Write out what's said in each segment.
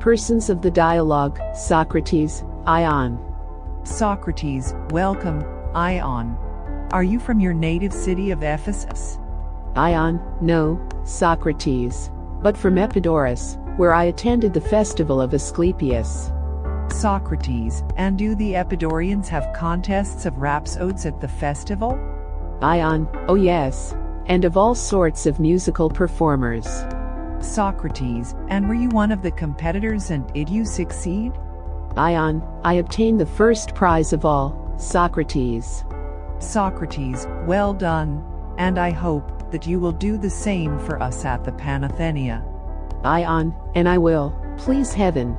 persons of the dialogue, Socrates, Ion. Socrates, welcome, Ion. Are you from your native city of Ephesus? Ion, no, Socrates, but from Epidaurus, where I attended the festival of Asclepius. Socrates, and do the Epidaurians have contests of rhapsodes at the festival? Ion, oh yes, and of all sorts of musical performers. Socrates, and were you one of the competitors and did you succeed? Ion, I obtained the first prize of all, Socrates. Socrates, well done, and I hope that you will do the same for us at the Panathenaea. Ion, and I will, please heaven.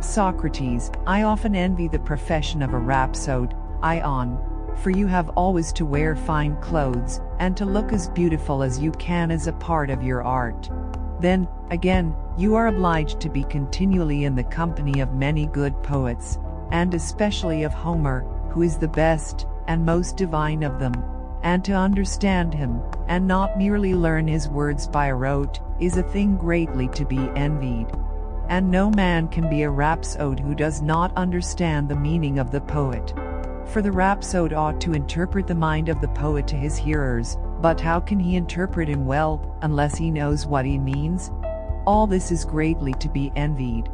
Socrates, I often envy the profession of a rhapsode, Ion, for you have always to wear fine clothes, and to look as beautiful as you can as a part of your art. Then, again, you are obliged to be continually in the company of many good poets, and especially of Homer, who is the best and most divine of them, and to understand him, and not merely learn his words by rote, is a thing greatly to be envied. And no man can be a rhapsode who does not understand the meaning of the poet. For the rhapsode ought to interpret the mind of the poet to his hearers, but how can he interpret him well, unless he knows what he means? All this is greatly to be envied.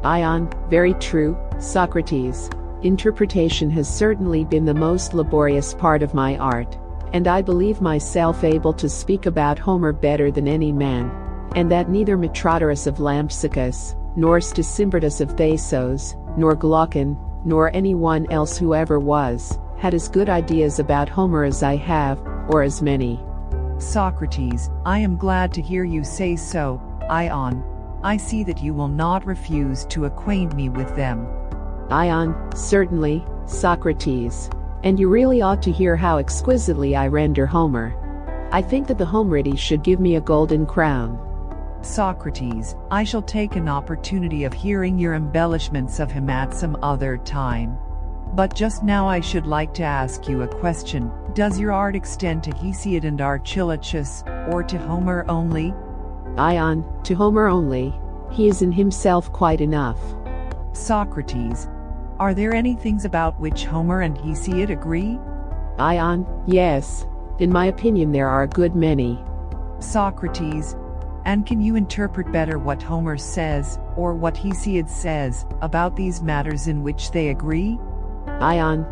Ion, very true, Socrates. Interpretation has certainly been the most laborious part of my art, and I believe myself able to speak about Homer better than any man, and that neither Metrodorus of Lampsacus, nor Stesimbrotus of Thasos, nor Glaucon, nor anyone else who ever was, had as good ideas about Homer as I have, or as many. Socrates, I am glad to hear you say so, Ion. I see that you will not refuse to acquaint me with them. Ion, certainly, Socrates. And you really ought to hear how exquisitely I render Homer. I think that the Homerides should give me a golden crown. Socrates, I shall take an opportunity of hearing your embellishments of him at some other time. But just now I should like to ask you a question. Does your art extend to Hesiod and Archilochus, or to Homer only? Ion, to Homer only. He is in himself quite enough. Socrates, are there any things about which Homer and Hesiod agree? Ion, yes. In my opinion there are a good many. Socrates, and can you interpret better what Homer says, or what Hesiod says, about these matters in which they agree? Ion,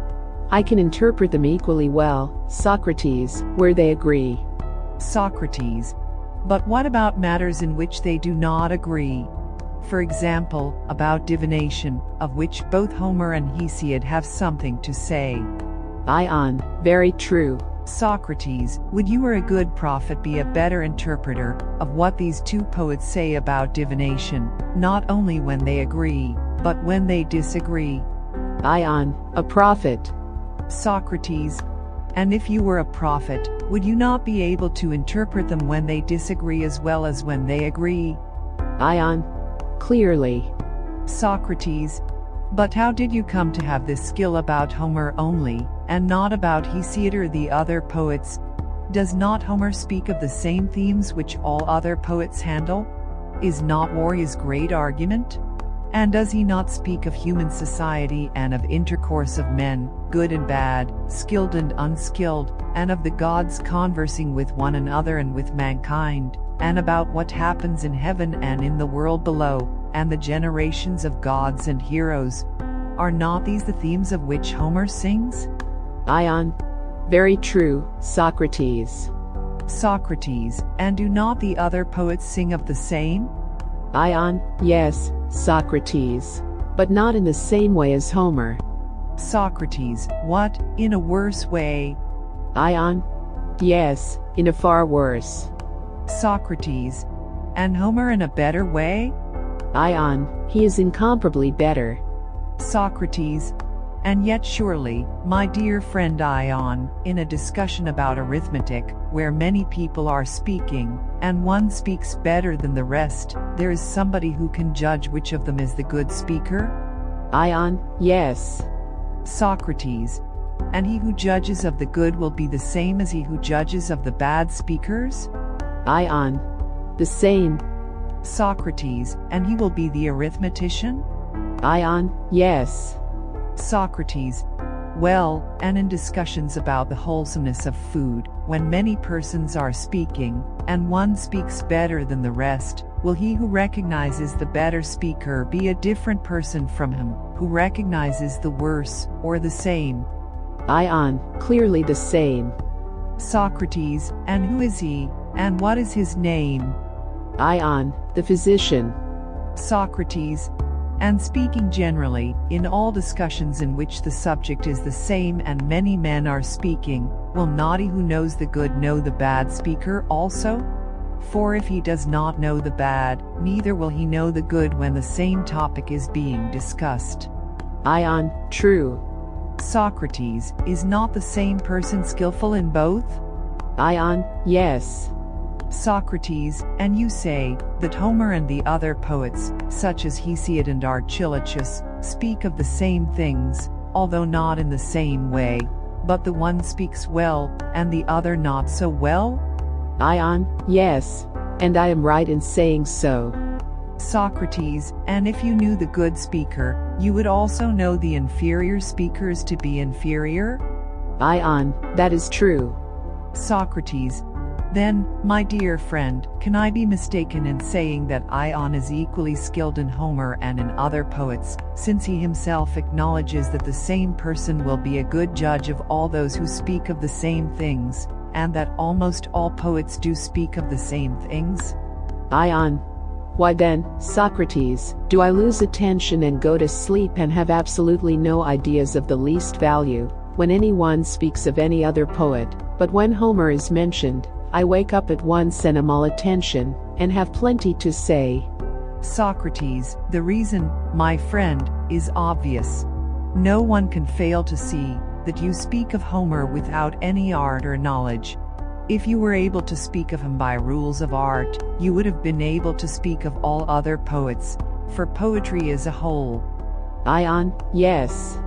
I can interpret them equally well, Socrates, where they agree. Socrates, but what about matters in which they do not agree? For example, about divination, of which both Homer and Hesiod have something to say. Ion, very true. Socrates, would you or a good prophet be a better interpreter of what these two poets say about divination, not only when they agree, but when they disagree? Ion, a prophet. Socrates, and if you were a prophet, would you not be able to interpret them when they disagree as well as when they agree? Ion, clearly. Socrates, but how did you come to have this skill about Homer only, and not about Hesiod or the other poets? Does not Homer speak of the same themes which all other poets handle? Is not war his great argument? And does he not speak of human society and of intercourse of men, good and bad, skilled and unskilled, and of the gods conversing with one another and with mankind, and about what happens in heaven and in the world below, and the generations of gods and heroes? Are not these the themes of which Homer sings? Ion, very true, Socrates. Socrates, and do not the other poets sing of the same? Ion, yes, Socrates, but not in the same way as Homer. Socrates, what, in a worse way? Ion, yes, in a far worse. Socrates, and Homer in a better way? Ion, he is incomparably better. Socrates, and yet surely, my dear friend Ion, in a discussion about arithmetic, where many people are speaking, and one speaks better than the rest, there is somebody who can judge which of them is the good speaker? Ion, yes. Socrates, and he who judges of the good will be the same as he who judges of the bad speakers? Ion, the same. Socrates, and he will be the arithmetician? Ion, yes. Socrates, well, and in discussions about the wholesomeness of food, when many persons are speaking, and one speaks better than the rest, will he who recognizes the better speaker be a different person from him who recognizes the worse, or the same? Ion, clearly the same. Socrates, and who is he, and what is his name? Ion, the physician. Socrates, and speaking generally, in all discussions in which the subject is the same and many men are speaking, will not he who knows the good know the bad speaker also? For if he does not know the bad, neither will he know the good when the same topic is being discussed. Ion, true. Socrates, is not the same person skillful in both? Ion, yes. Socrates, and you say that Homer and the other poets, such as Hesiod and Archilochus, speak of the same things, although not in the same way, but the one speaks well, and the other not so well? Ion, yes, and I am right in saying so. Socrates, and if you knew the good speaker, you would also know the inferior speakers to be inferior? Ion, that is true. Socrates, then, my dear friend, can I be mistaken in saying that Ion is equally skilled in Homer and in other poets, since he himself acknowledges that the same person will be a good judge of all those who speak of the same things, and that almost all poets do speak of the same things? Ion, why then, Socrates, do I lose attention and go to sleep and have absolutely no ideas of the least value, when anyone speaks of any other poet, but when Homer is mentioned, I wake up at once and am all attention, and have plenty to say? Socrates, the reason, my friend, is obvious. No one can fail to see that you speak of Homer without any art or knowledge. If you were able to speak of him by rules of art, you would have been able to speak of all other poets, for poetry is a whole. Ion, yes.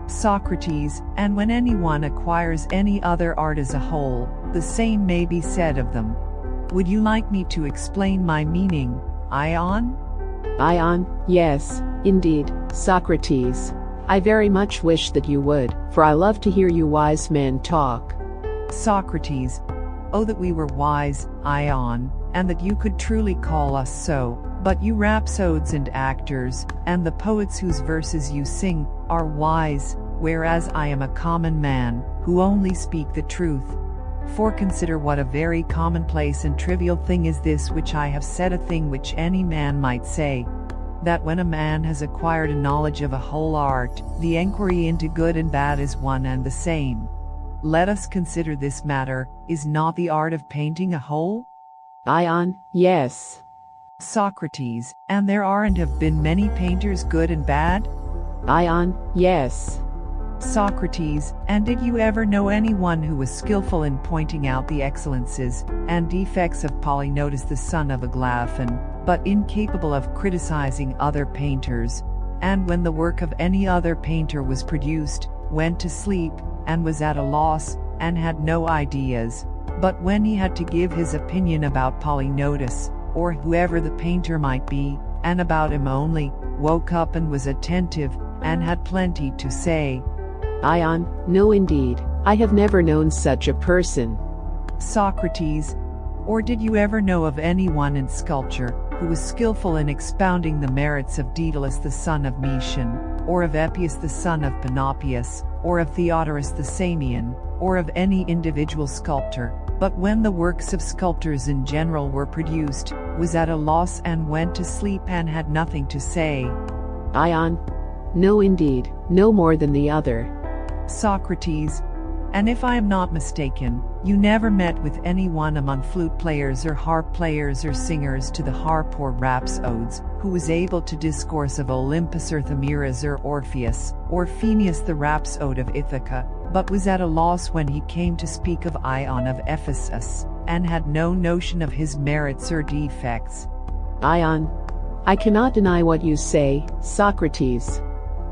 Socrates, and when anyone acquires any other art as a whole, the same may be said of them. Would you like me to explain my meaning, Ion? Ion, yes, indeed, Socrates. I very much wish that you would, for I love to hear you wise men talk. Socrates, oh that we were wise, Ion, and that you could truly call us so, but you rhapsodes and actors, and the poets whose verses you sing, are wise, whereas I am a common man, who only speak the truth. For consider what a very commonplace and trivial thing is this which I have said, a thing which any man might say, that when a man has acquired a knowledge of a whole art, the enquiry into good and bad is one and the same. Let us consider this matter, is not the art of painting a whole? Ion, yes. Socrates, and there are and have been many painters good and bad? Ion, yes. Socrates, and did you ever know anyone who was skillful in pointing out the excellences and defects of Polygnotus the son of Aglaphon, but incapable of criticizing other painters, and when the work of any other painter was produced, went to sleep, and was at a loss, and had no ideas, but when he had to give his opinion about Polygnotus, or whoever the painter might be, and about him only, woke up and was attentive, and had plenty to say? Ion, no indeed, I have never known such a person. Socrates, or did you ever know of anyone in sculpture, who was skillful in expounding the merits of Daedalus the son of Mecian, or of Epius the son of Panopeus, or of Theodorus the Samian, or of any individual sculptor, but when the works of sculptors in general were produced, was at a loss and went to sleep and had nothing to say? Ion, no indeed, no more than the other. Socrates, and if I am not mistaken, you never met with anyone among flute players or harp players or singers to the harp or rhapsodes, who was able to discourse of Olympus or Thamyras or Orpheus, or Phineus the rhapsode of Ithaca, but was at a loss when he came to speak of Ion of Ephesus, and had no notion of his merits or defects? Ion, I cannot deny what you say, Socrates.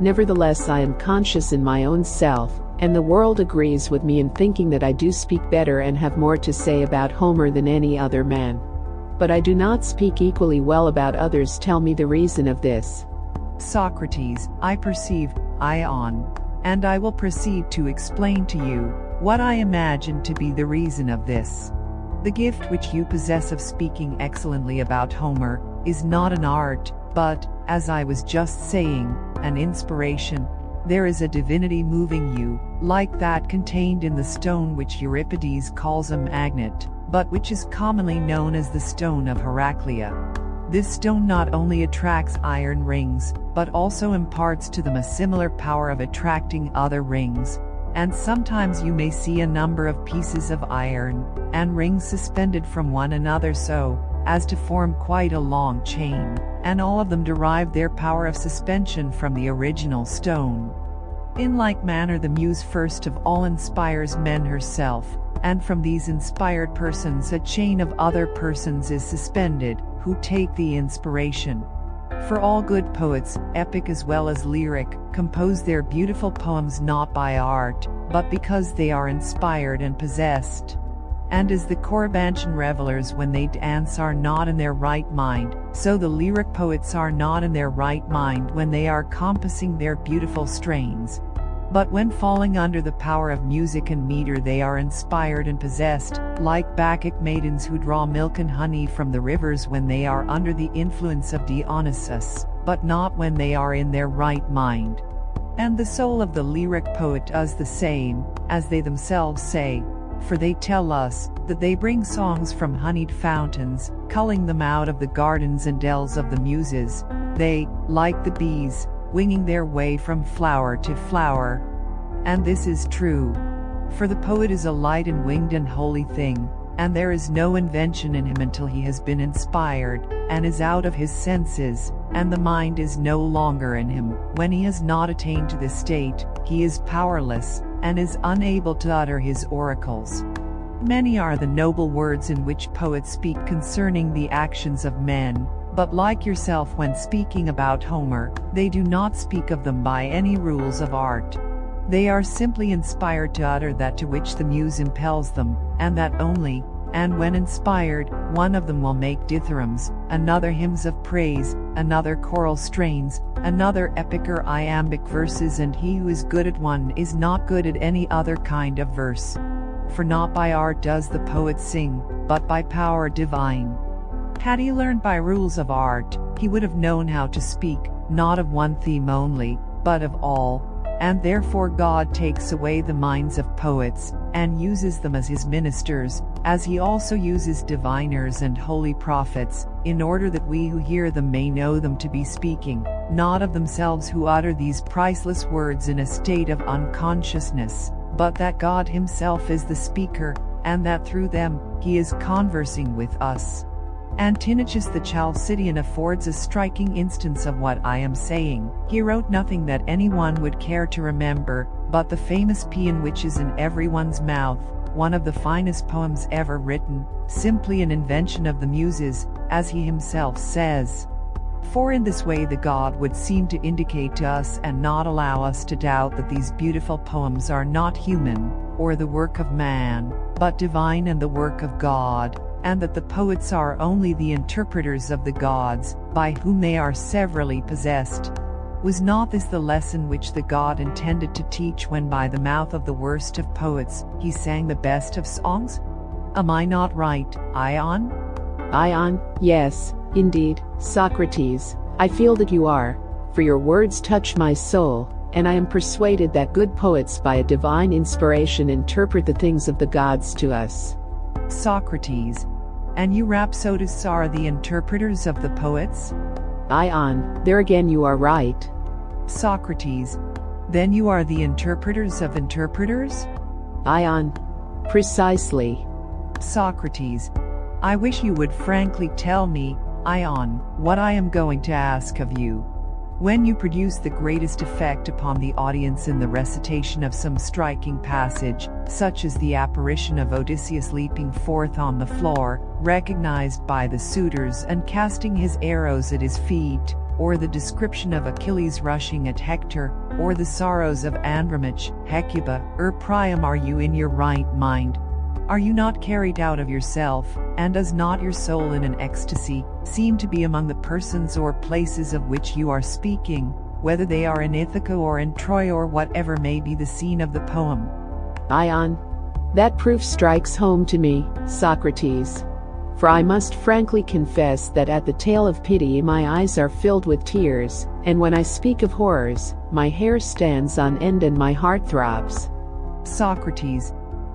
Nevertheless, I am conscious in my own self, and the world agrees with me in thinking that I do speak better and have more to say about Homer than any other man. but I do not speak equally well about others. Tell me the reason of this. Socrates, I perceive, Ion, and I will proceed to explain to you what I imagine to be the reason of this. The gift which you possess of speaking excellently about Homer is not an art, but, as I was just saying, an inspiration. There is a divinity moving you, like that contained in the stone which Euripides calls a magnet, but which is commonly known as the stone of Heraclea. This stone not only attracts iron rings, but also imparts to them a similar power of attracting other rings. And sometimes you may see a number of pieces of iron and rings suspended from one another so as to form quite a long chain, and all of them derive their power of suspension from the original stone. In like manner the Muse first of all inspires men herself, and from these inspired persons a chain of other persons is suspended, who take the inspiration. For all good poets, epic as well as lyric, compose their beautiful poems not by art, but because they are inspired and possessed. And as the Corybantian revelers when they dance are not in their right mind, so the lyric poets are not in their right mind when they are compassing their beautiful strains. But when falling under the power of music and meter they are inspired and possessed, like Bacchic maidens who draw milk and honey from the rivers when they are under the influence of Dionysus, but not when they are in their right mind. And the soul of the lyric poet does the same, as they themselves say, for they tell us that they bring songs from honeyed fountains, culling them out of the gardens and dells of the Muses. They, like the bees, winging their way from flower to flower. And this is true. For the poet is a light and winged and holy thing, and there is no invention in him until he has been inspired, and is out of his senses, and the mind is no longer in him. When he has not attained to this state, he is powerless, and is unable to utter his oracles. Many are the noble words in which poets speak concerning the actions of men, but like yourself when speaking about Homer, they do not speak of them by any rules of art. They are simply inspired to utter that to which the muse impels them, and that only, and when inspired, one of them will make dithyrambs, another hymns of praise, another choral strains, another epic or iambic verses, and he who is good at one is not good at any other kind of verse. For not by art does the poet sing, but by power divine. Had he learned by rules of art, he would have known how to speak, not of one theme only, but of all. And therefore God takes away the minds of poets, and uses them as his ministers, as he also uses diviners and holy prophets, in order that we who hear them may know them to be speaking, not of themselves who utter these priceless words in a state of unconsciousness, but that God himself is the speaker, and that through them, he is conversing with us. Antinous the Chalcidian affords a striking instance of what I am saying. He wrote nothing that anyone would care to remember, but the famous paean which is in everyone's mouth, one of the finest poems ever written, simply an invention of the Muses, as he himself says. For in this way the God would seem to indicate to us and not allow us to doubt that these beautiful poems are not human, or the work of man, but divine and the work of God, and that the poets are only the interpreters of the gods, by whom they are severally possessed. Was not this the lesson which the God intended to teach when by the mouth of the worst of poets, he sang the best of songs? Am I not right, Ion? Ion, yes, indeed, Socrates, I feel that you are, for your words touch my soul, and I am persuaded that good poets by a divine inspiration interpret the things of the gods to us. Socrates, and you rhapsodists are the interpreters of the poets? Ion, there again you are right. Socrates, then you are the interpreters of interpreters? Ion, precisely. Socrates, I wish you would frankly tell me, Ion, what I am going to ask of you. When you produce the greatest effect upon the audience in the recitation of some striking passage, such as the apparition of Odysseus leaping forth on the floor, recognized by the suitors and casting his arrows at his feet, or the description of Achilles rushing at Hector, or the sorrows of Andromache, Hecuba, or Priam, are you in your right mind? Are you not carried out of yourself, and does not your soul in an ecstasy seem to be among the persons or places of which you are speaking, whether they are in Ithaca or in Troy or whatever may be the scene of the poem? Ion. That proof strikes home to me, Socrates. For I must frankly confess that at the tale of pity my eyes are filled with tears, and when I speak of horrors, my hair stands on end and my heart throbs. Socrates.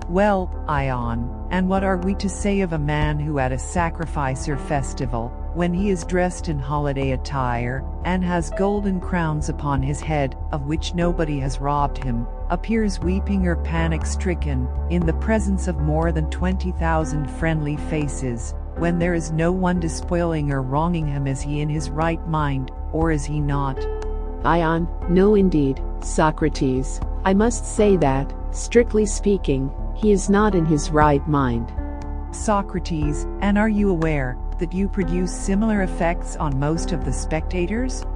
Well, Ion, and what are we to say of a man who at a sacrifice or festival, when he is dressed in holiday attire, and has golden crowns upon his head, of which nobody has robbed him, appears weeping or panic-stricken, in the presence of more than 20,000 friendly faces, when there is no one despoiling or wronging him? Is he in his right mind, or is he not? Ion. No indeed, Socrates. I must say that, strictly speaking, he is not in his right mind. Socrates. And are you aware that you produce similar effects on most of the spectators?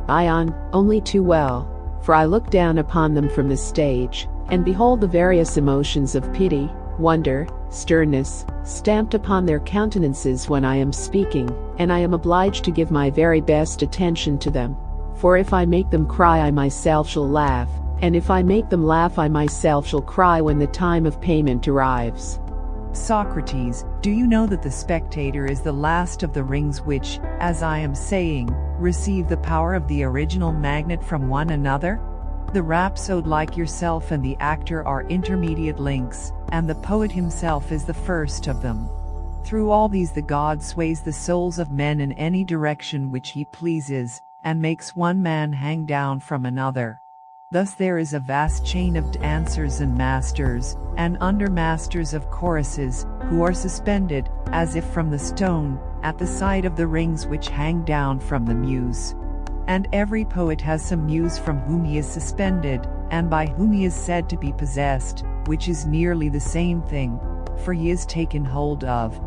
Ion. Only too well. For I look down upon them from the stage, and behold the various emotions of pity, wonder, sternness, stamped upon their countenances when I am speaking, and I am obliged to give my very best attention to them. For if I make them cry, I myself shall laugh, and if I make them laugh, I myself shall cry when the time of payment arrives. Socrates. Do you know that the spectator is the last of the rings which, as I am saying, receive the power of the original magnet from one another? The rhapsode, like yourself, and the actor are intermediate links, and the poet himself is the first of them. Through all these the god sways the souls of men in any direction which he pleases, and makes one man hang down from another. Thus there is a vast chain of dancers and masters, and undermasters of choruses, who are suspended, as if from the stone, at the side of the rings which hang down from the muse. And every poet has some muse from whom he is suspended, and by whom he is said to be possessed, which is nearly the same thing, for he is taken hold of.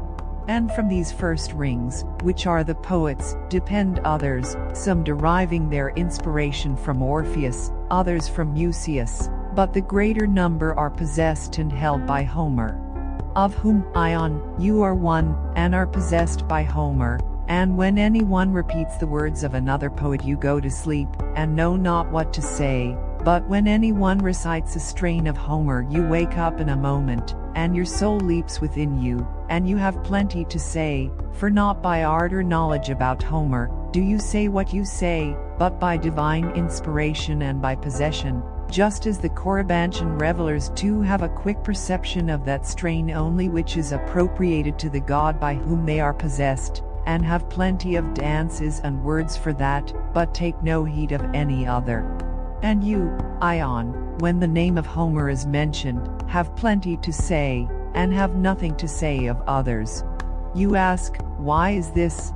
And from these first rings, which are the poets, depend others, some deriving their inspiration from Orpheus, others from Musaeus, but the greater number are possessed and held by Homer. Of whom, Ion, you are one, and are possessed by Homer, and when any one repeats the words of another poet you go to sleep, and know not what to say, but when any one recites a strain of Homer you wake up in a moment, and your soul leaps within you, and you have plenty to say, for not by art or knowledge about Homer do you say what you say, but by divine inspiration and by possession, just as the Corybantian revelers too have a quick perception of that strain only which is appropriated to the god by whom they are possessed, and have plenty of dances and words for that, but take no heed of any other. And you, Ion, when the name of Homer is mentioned, have plenty to say, and have nothing to say of others. You ask, why is this?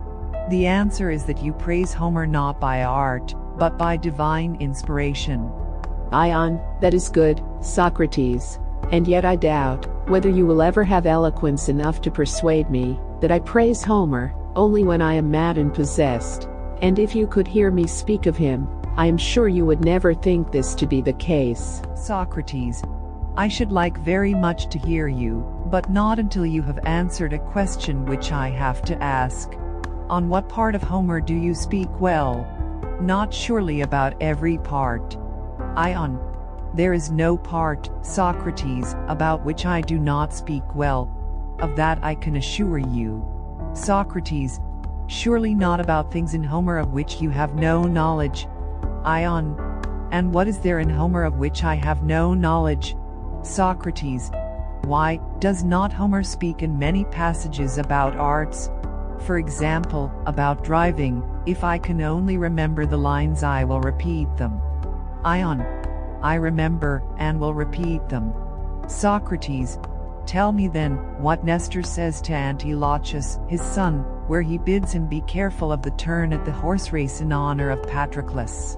The answer is that you praise Homer not by art, but by divine inspiration. Ion. That is good, Socrates. And yet I doubt whether you will ever have eloquence enough to persuade me that I praise Homer only when I am mad and possessed. And if you could hear me speak of him, I am sure you would never think this to be the case. Socrates. I should like very much to hear you, but not until you have answered a question which I have to ask. On what part of Homer do you speak well? Not surely about every part. Ion. There is no part, Socrates, about which I do not speak well. Of that I can assure you. Socrates. Surely not about things in Homer of which you have no knowledge. Ion. And what is there in Homer of which I have no knowledge? Socrates. Why, does not Homer speak in many passages about arts? For example, about driving. If I can only remember the lines I will repeat them. Ion. I remember, and will repeat them. Socrates. Tell me then, what Nestor says to Antilochus, his son, where he bids him be careful of the turn at the horse race in honor of Patroclus.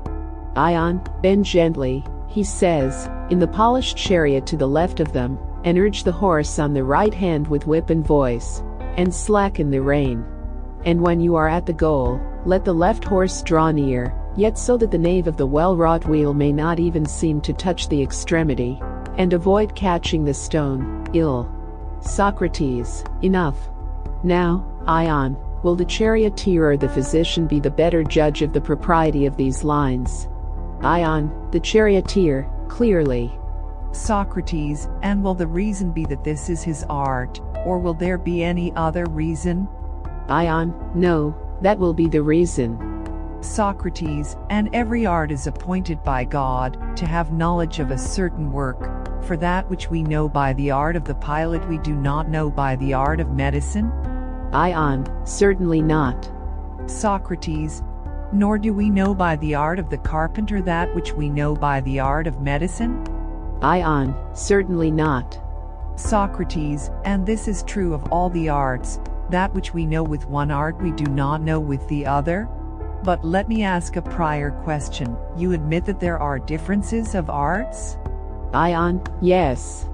Ion. Bend gently, he says, in the polished chariot to the left of them, and urge the horse on the right hand with whip and voice, and slacken the rein. And when you are at the goal, let the left horse draw near, yet so that the nave of the well-wrought wheel may not even seem to touch the extremity, and avoid catching the stone, ill. Socrates, enough. Now, Ion, will the charioteer or the physician be the better judge of the propriety of these lines? Ion, the charioteer, clearly. Socrates, and will the reason be that this is his art, or will there be any other reason? Ion, no, that will be the reason. Socrates, and every art is appointed by God to have knowledge of a certain work. For that which we know by the art of the pilot we do not know by the art of medicine? Ion, certainly not. Socrates, nor do we know by the art of the carpenter that which we know by the art of medicine? Ion, certainly not. Socrates, and this is true of all the arts, that which we know with one art we do not know with the other? But let me ask a prior question. You admit that there are differences of arts? Ion, yes.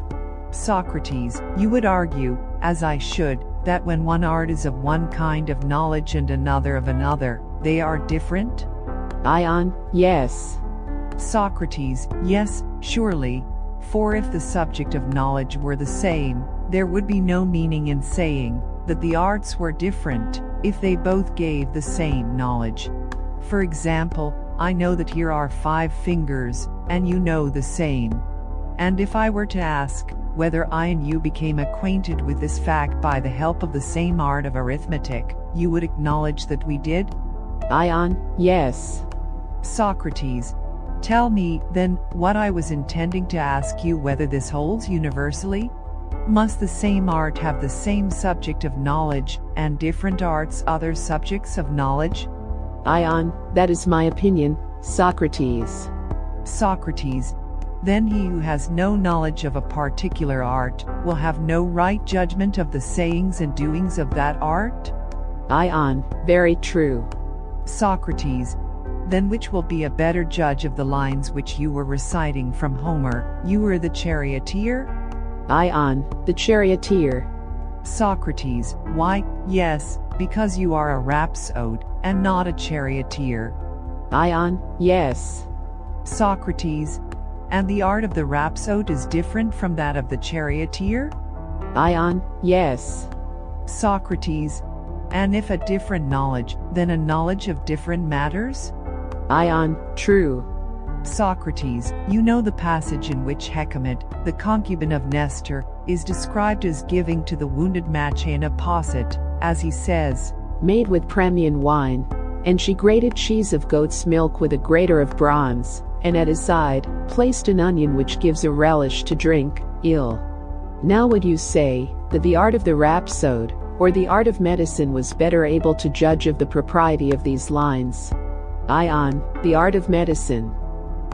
Socrates, you would argue, as I should, that when one art is of one kind of knowledge and another of another, they are different? Ion, yes. Socrates, yes, surely. For if the subject of knowledge were the same, there would be no meaning in saying that the arts were different, if they both gave the same knowledge. For example, I know that here are 5 fingers, and you know the same. And if I were to ask whether I and you became acquainted with this fact by the help of the same art of arithmetic, you would acknowledge that we did? Ion, yes. Socrates, tell me, then, what I was intending to ask you, whether this holds universally? Must the same art have the same subject of knowledge, and different arts other subjects of knowledge? Ion, that is my opinion, Socrates. Socrates, then he who has no knowledge of a particular art will have no right judgment of the sayings and doings of that art? Ion, very true. Socrates, then which will be a better judge of the lines which you were reciting from Homer, you or the charioteer? Ion, the charioteer. Socrates, why, yes, because you are a rhapsode, and not a charioteer. Ion, yes. Socrates, and the art of the rhapsode is different from that of the charioteer? Ion, yes. Socrates, and if a different knowledge, then a knowledge of different matters? Ion, true. Socrates, you know the passage in which Hecamede, the concubine of Nestor, is described as giving to the wounded Machaon a posset, as he says, made with Premian wine, and she grated cheese of goat's milk with a grater of bronze, and at his side placed an onion which gives a relish to drink, ill. Now would you say that the art of the rhapsode, or the art of medicine was better able to judge of the propriety of these lines? Ion, the art of medicine.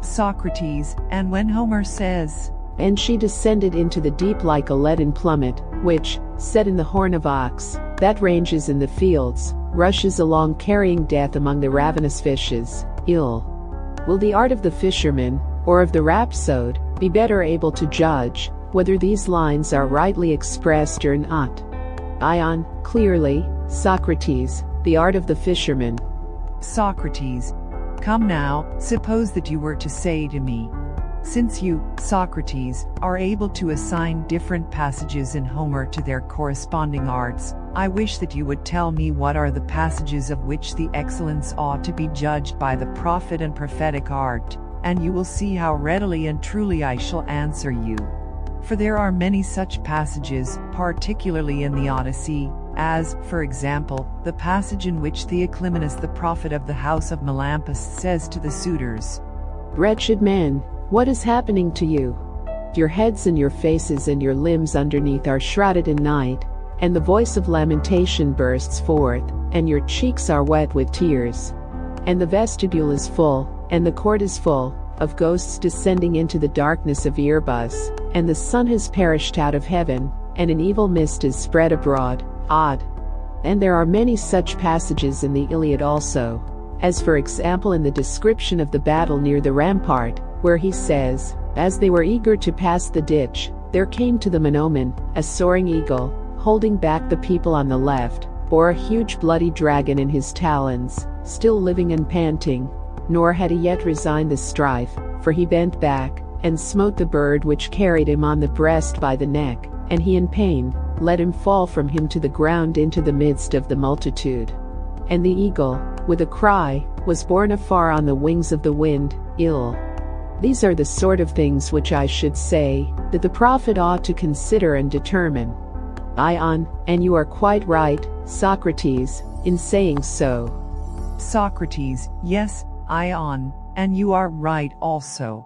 Socrates, and when Homer says, and she descended into the deep like a leaden plummet, which, set in the horn of ox, that ranges in the fields, rushes along carrying death among the ravenous fishes, ill. Will the art of the fisherman, or of the rhapsode, be better able to judge whether these lines are rightly expressed or not? Ion, clearly, Socrates, the art of the fisherman. Socrates, come now, suppose that you were to say to me, since you, Socrates, are able to assign different passages in Homer to their corresponding arts, I wish that you would tell me what are the passages of which the excellence ought to be judged by the prophet and prophetic art, and you will see how readily and truly I shall answer you. For there are many such passages, particularly in the Odyssey, as, for example, the passage in which Theoclymenus the prophet of the house of Melampus says to the suitors, wretched men, what is happening to you? Your heads and your faces and your limbs underneath are shrouded in night, and the voice of lamentation bursts forth, and your cheeks are wet with tears. And the vestibule is full, and the court is full, of ghosts descending into the darkness of Erebus, and the sun has perished out of heaven, and an evil mist is spread abroad, odd. And there are many such passages in the Iliad also, as for example in the description of the battle near the rampart, where he says, as they were eager to pass the ditch, there came to them an omen, a soaring eagle, holding back the people on the left, bore a huge bloody dragon in his talons, still living and panting, nor had he yet resigned the strife, for he bent back, and smote the bird which carried him on the breast by the neck, and he in pain let him fall from him to the ground into the midst of the multitude. And the eagle, with a cry, was borne afar on the wings of the wind, ill. These are the sort of things which I should say, that the prophet ought to consider and determine. Ion, and you are quite right, Socrates, in saying so. Socrates, yes, Ion, and you are right also.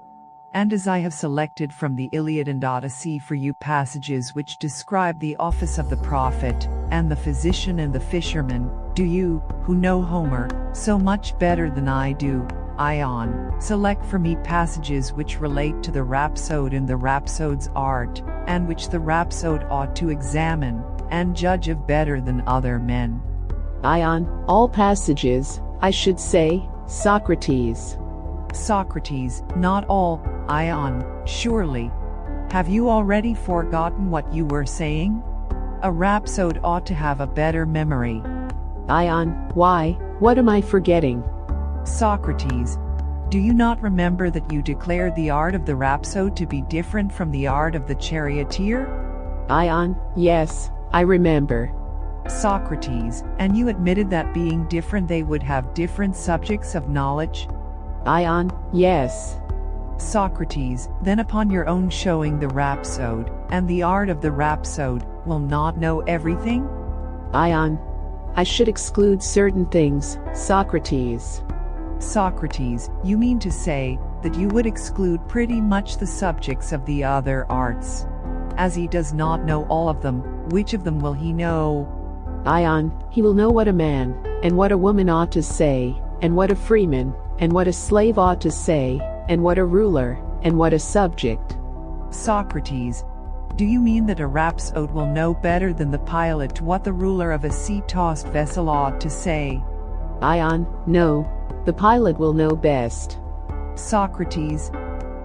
And as I have selected from the Iliad and Odyssey for you passages which describe the office of the prophet, and the physician and the fisherman, do you, who know Homer, so much better than I do, Ion, select for me passages which relate to the rhapsode and the rhapsode's art, and which the rhapsode ought to examine, and judge of better than other men. Ion, all passages, I should say, Socrates. Socrates, not all, Ion, surely. Have you already forgotten what you were saying? A rhapsode ought to have a better memory. Ion, why, what am I forgetting? Socrates, do you not remember that you declared the art of the rhapsode to be different from the art of the charioteer? Ion, yes, I remember. Socrates, and you admitted that being different they would have different subjects of knowledge? Ion, yes. Socrates, then upon your own showing the rhapsode, and the art of the rhapsode, will not know everything? Ion, I should exclude certain things, Socrates. Socrates, you mean to say that you would exclude pretty much the subjects of the other arts. As he does not know all of them, which of them will he know? Ion, he will know what a man, and what a woman ought to say, and what a freeman, and what a slave ought to say, and what a ruler, and what a subject. Socrates, do you mean that a rhapsode will know better than the pilot what the ruler of a sea-tossed vessel ought to say? Ion, no, the pilot will know best. Socrates,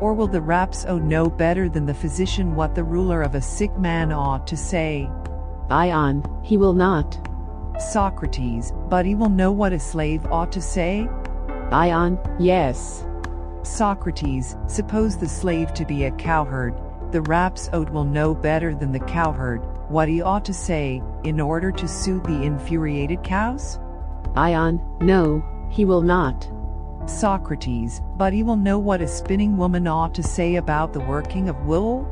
or will the rhapsode know better than the physician what the ruler of a sick man ought to say? Ion, he will not. Socrates, but he will know what a slave ought to say? Ion, yes. Socrates, suppose the slave to be a cowherd, the rhapsode will know better than the cowherd what he ought to say in order to soothe the infuriated cows? Ion, no, he will not. Socrates, but he will know what a spinning woman ought to say about the working of wool?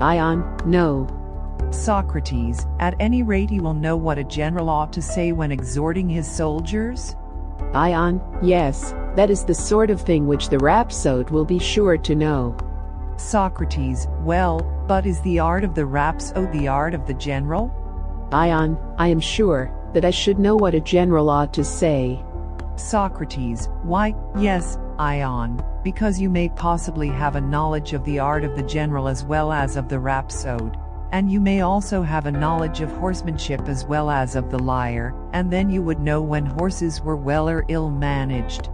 Ion, no. Socrates, at any rate he will know what a general ought to say when exhorting his soldiers? Ion, yes, that is the sort of thing which the rhapsode will be sure to know. Socrates, well, but is the art of the rhapsode the art of the general? Ion, I am sure that I should know what a general ought to say. Socrates, why, yes, Ion, because you may possibly have a knowledge of the art of the general as well as of the rhapsode. And you may also have a knowledge of horsemanship as well as of the lyre, and then you would know when horses were well or ill managed.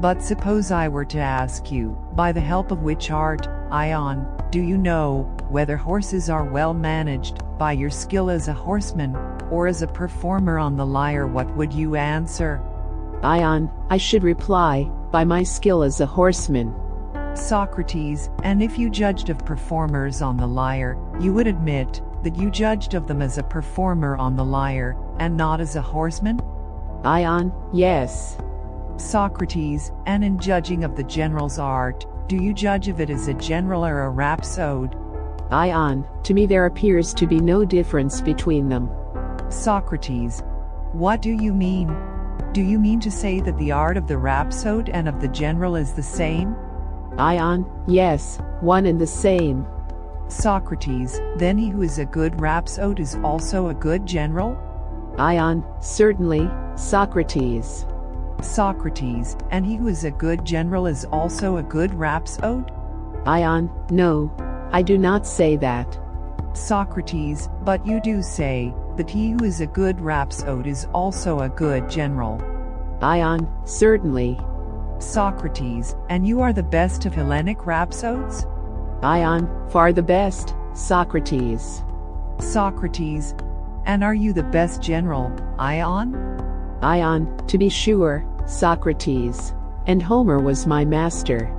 But suppose I were to ask you, by the help of which art, Ion, do you know whether horses are well managed, by your skill as a horseman, or as a performer on the lyre, what would you answer? Ion, I should reply, by my skill as a horseman. Socrates, and if you judged of performers on the lyre, you would admit that you judged of them as a performer on the lyre, and not as a horseman? Ion, yes. Socrates, and in judging of the general's art, do you judge of it as a general or a rhapsode? Ion, to me there appears to be no difference between them. Socrates, what do you mean? Do you mean to say that the art of the rhapsode and of the general is the same? Ion, yes, one and the same. Socrates, then he who is a good rhapsode is also a good general? Ion, certainly, Socrates. Socrates, and he who is a good general is also a good rhapsode? Ion, no, I do not say that. Socrates, but you do say that he who is a good rhapsode is also a good general. Ion, certainly. Socrates, and you are the best of Hellenic rhapsodes? Ion, far the best, Socrates. Socrates, and are you the best general, Ion? Ion, to be sure, Socrates. And Homer was my master.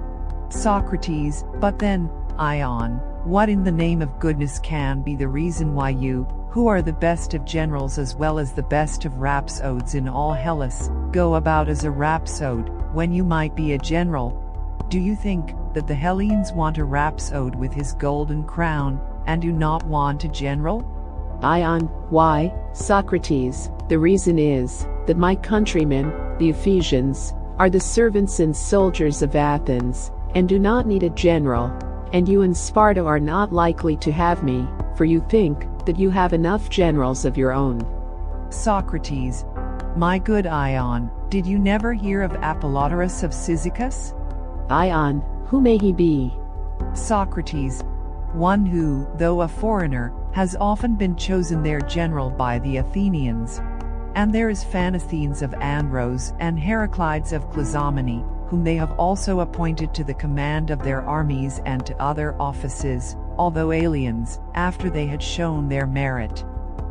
Socrates, but then, Ion, what in the name of goodness can be the reason why you, who are the best of generals as well as the best of rhapsodes in all Hellas, go about as a rhapsode, when you might be a general? Do you think that the Hellenes want a rhapsode with his golden crown, and do not want a general? Ion, why, Socrates, the reason is that my countrymen, the Ephesians, are the servants and soldiers of Athens, and do not need a general, and you in Sparta are not likely to have me, for you think that you have enough generals of your own. Socrates, my good Ion, did you never hear of Apollodorus of Cyzicus? Ion, who may he be? Socrates, one who, though a foreigner, has often been chosen their general by the Athenians. And there is Phanasthenes of Andros and Heraclides of Clazomenae, whom they have also appointed to the command of their armies and to other offices, although aliens, after they had shown their merit.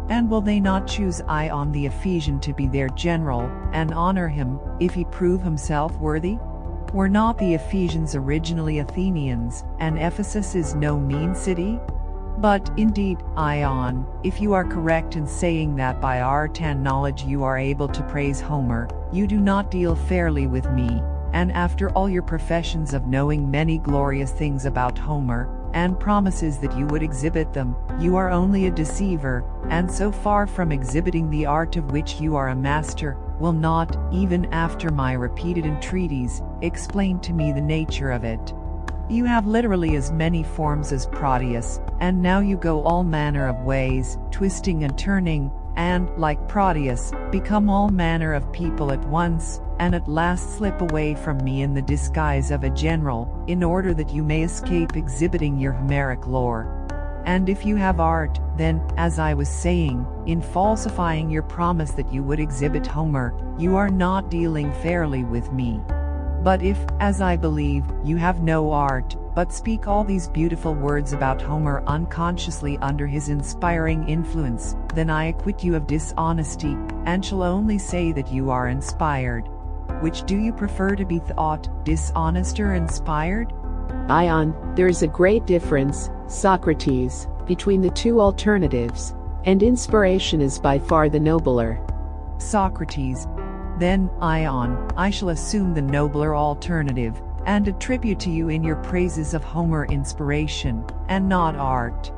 And will they not choose Ion the Ephesian to be their general, and honor him, if he prove himself worthy? Were not the Ephesians originally Athenians, and Ephesus is no mean city? But, indeed, Ion, if you are correct in saying that by art and knowledge you are able to praise Homer, you do not deal fairly with me, and after all your professions of knowing many glorious things about Homer, and promises that you would exhibit them, you are only a deceiver, and so far from exhibiting the art of which you are a master, will not, even after my repeated entreaties, explain to me the nature of it. You have literally as many forms as Proteus, and now you go all manner of ways, twisting and turning, and, like Proteus, become all manner of people at once, and at last slip away from me in the disguise of a general, in order that you may escape exhibiting your Homeric lore. And if you have art, then, as I was saying, in falsifying your promise that you would exhibit Homer, you are not dealing fairly with me. But if, as I believe, you have no art, but speak all these beautiful words about Homer unconsciously under his inspiring influence, then I acquit you of dishonesty, and shall only say that you are inspired. Which do you prefer to be thought, dishonest or inspired? Ion, there is a great difference, Socrates, between the two alternatives, and inspiration is by far the nobler. Socrates, then, Ion, I shall assume the nobler alternative, and attribute to you in your praises of Homer inspiration, and not art.